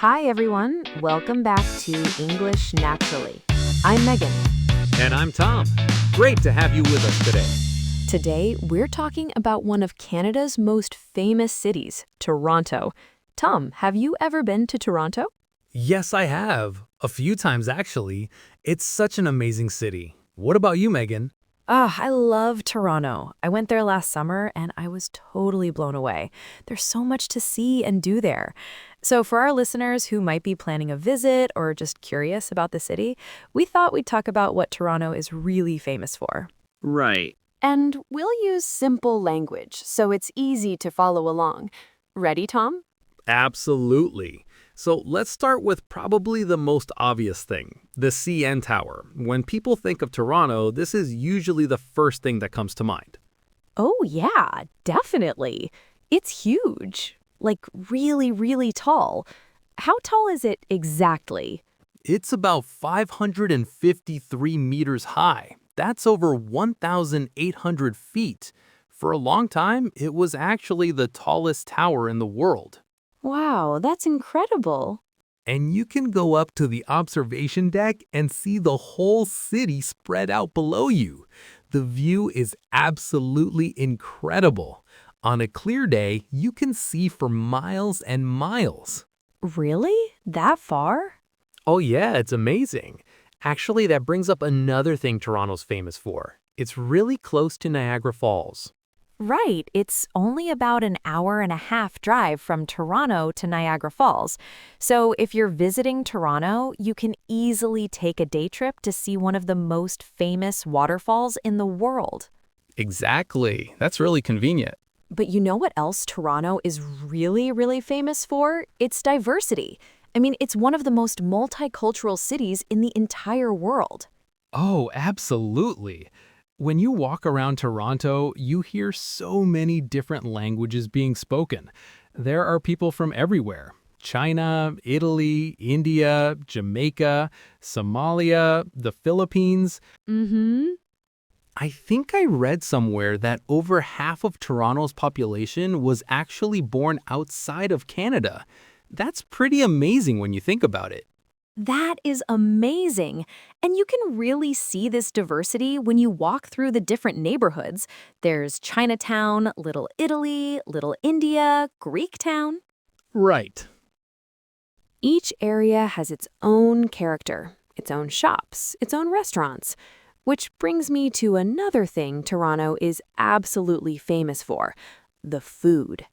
Hi, everyone. Welcome back to English Naturally. I'm Megan. And I'm Tom. Great to have you with us today. Today, we're talking about one of Canada's most famous cities, Toronto. Tom, have you ever been to Toronto? Yes, I have. A few times, actually. It's such an amazing city. What about you, Megan? I love Toronto. I went there last summer and I was totally blown away. There's so much to see and do there. So, for our listeners who might be planning a visit or just curious about the city, we thought we'd talk about what Toronto is really famous for. Right. And we'll use simple language so it's easy to follow along. Ready, Tom? Absolutely. So let's start with probably the most obvious thing, the CN Tower. When people think of Toronto, this is usually the first thing that comes to mind. Oh, yeah, definitely. It's huge. Like really, really tall. How tall is it exactly? It's about 553 meters high. That's over 1,800 feet. For a long time, it was actually the tallest tower in the world. Wow, that's incredible. And you can go up to the observation deck and see the whole city spread out below you. The view is absolutely incredible. On a clear day, you can see for miles and miles. Really? That far? Oh yeah, it's amazing. Actually, that brings up another thing Toronto's famous for. It's really close to Niagara Falls. Right, it's only about an hour and a half drive from Toronto to Niagara Falls. So if you're visiting Toronto, you can easily take a day trip to see one of the most famous waterfalls in the world. Exactly. That's really convenient. But you know what else Toronto is really, really famous for? Its diversity. I mean, it's one of the most multicultural cities in the entire world. Oh, absolutely. When you walk around Toronto, you hear so many different languages being spoken. There are people from everywhere. China, Italy, India, Jamaica, Somalia, the Philippines. Mm-hmm. I think I read somewhere that over half of Toronto's population was actually born outside of Canada. That's pretty amazing when you think about it. That is amazing. And you can really see this diversity when you walk through the different neighborhoods. There's Chinatown, Little Italy, Little India, Greek Town. Right. Each area has its own character, its own shops, its own restaurants. Which brings me to another thing Toronto is absolutely famous for, the food.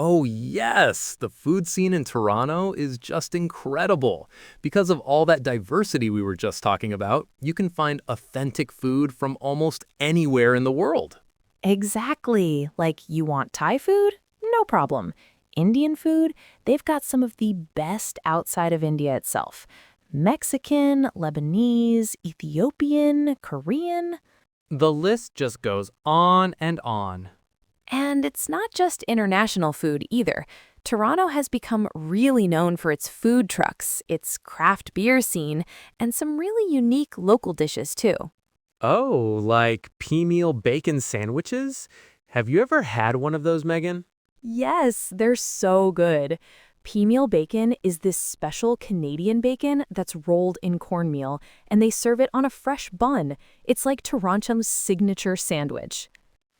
Oh yes, the food scene in Toronto is just incredible. Because of all that diversity we were just talking about, you can find authentic food from almost anywhere in the world. Exactly. Like you want Thai food? No problem. Indian food? They've got some of the best outside of India itself. Mexican, Lebanese, Ethiopian, Korean. The list just goes on and on. And it's not just international food either. Toronto has become really known for its food trucks, its craft beer scene, and some really unique local dishes too. Oh, like pea meal bacon sandwiches? Have you ever had one of those, Megan? Yes, they're so good. Pea meal bacon is this special Canadian bacon that's rolled in cornmeal, and they serve it on a fresh bun. It's like Toronto's signature sandwich.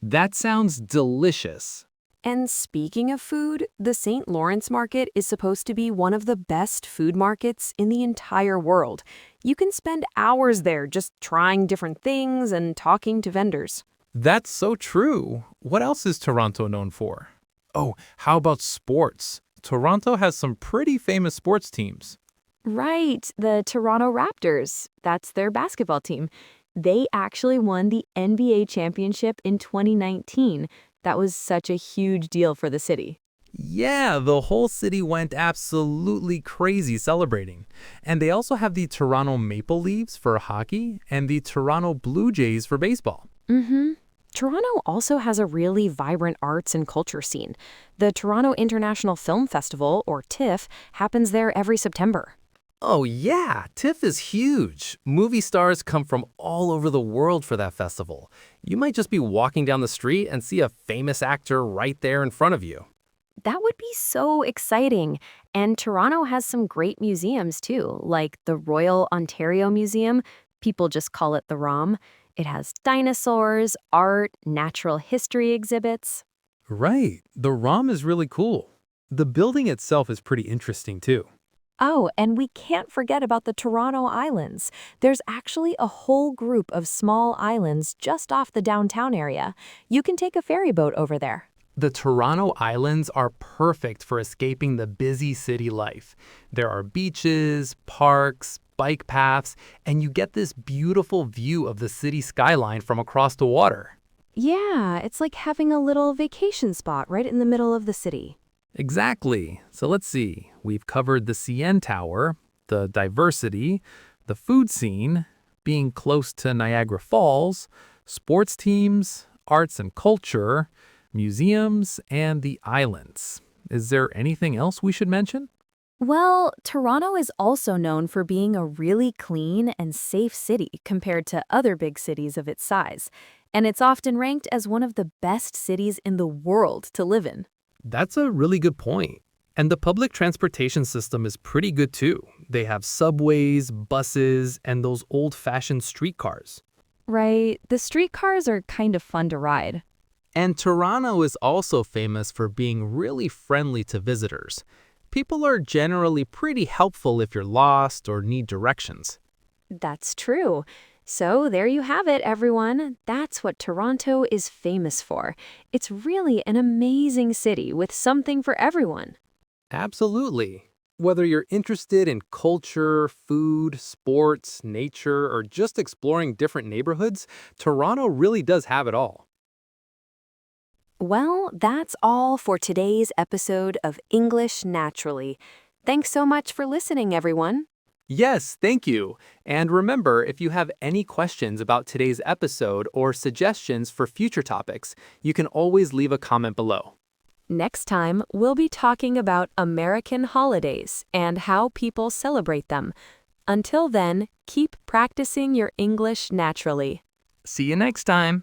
That sounds delicious. And speaking of food, the St. Lawrence Market is supposed to be one of the best food markets in the entire world. You can spend hours there just trying different things and talking to vendors. That's so true. What else is Toronto known for? Oh, how about sports? Toronto has some pretty famous sports teams. Right, the Toronto Raptors. That's their basketball team. They actually won the NBA championship in 2019. That was such a huge deal for the city. Yeah, the whole city went absolutely crazy celebrating. And they also have the Toronto Maple Leafs for hockey and the Toronto Blue Jays for baseball. Mm-hmm. Toronto also has a really vibrant arts and culture scene. The Toronto International Film Festival, or TIFF, happens there every September. Oh yeah, TIFF is huge. Movie stars come from all over the world for that festival. You might just be walking down the street and see a famous actor right there in front of you. That would be so exciting. And Toronto has some great museums too, like the Royal Ontario Museum. People just call it the ROM. It has dinosaurs, art, natural history exhibits. Right. The ROM is really cool. The building itself is pretty interesting too. Oh, and we can't forget about the Toronto Islands. There's actually a whole group of small islands just off the downtown area. You can take a ferry boat over there. The Toronto Islands are perfect for escaping the busy city life. There are beaches, parks, bike paths, and you get this beautiful view of the city skyline from across the water. Yeah, it's like having a little vacation spot right in the middle of the city. Exactly. So let's see. We've covered the CN Tower, the diversity, the food scene, being close to Niagara Falls, sports teams, arts and culture, museums, and the islands. Is there anything else we should mention? Well, Toronto is also known for being a really clean and safe city compared to other big cities of its size, and it's often ranked as one of the best cities in the world to live in. That's a really good point. And the public transportation system is pretty good too. They have subways, buses, and those old-fashioned streetcars. Right, the streetcars are kind of fun to ride. And Toronto is also famous for being really friendly to visitors. People are generally pretty helpful if you're lost or need directions. That's true. So there you have it, everyone. That's what Toronto is famous for. It's really an amazing city with something for everyone. Absolutely. Whether you're interested in culture, food, sports, nature, or just exploring different neighborhoods, Toronto really does have it all. Well, that's all for today's episode of English Naturally. Thanks so much for listening, everyone. Yes, thank you. And remember, if you have any questions about today's episode or suggestions for future topics, you can always leave a comment below. Next time, we'll be talking about American holidays and how people celebrate them. Until then, keep practicing your English naturally. See you next time.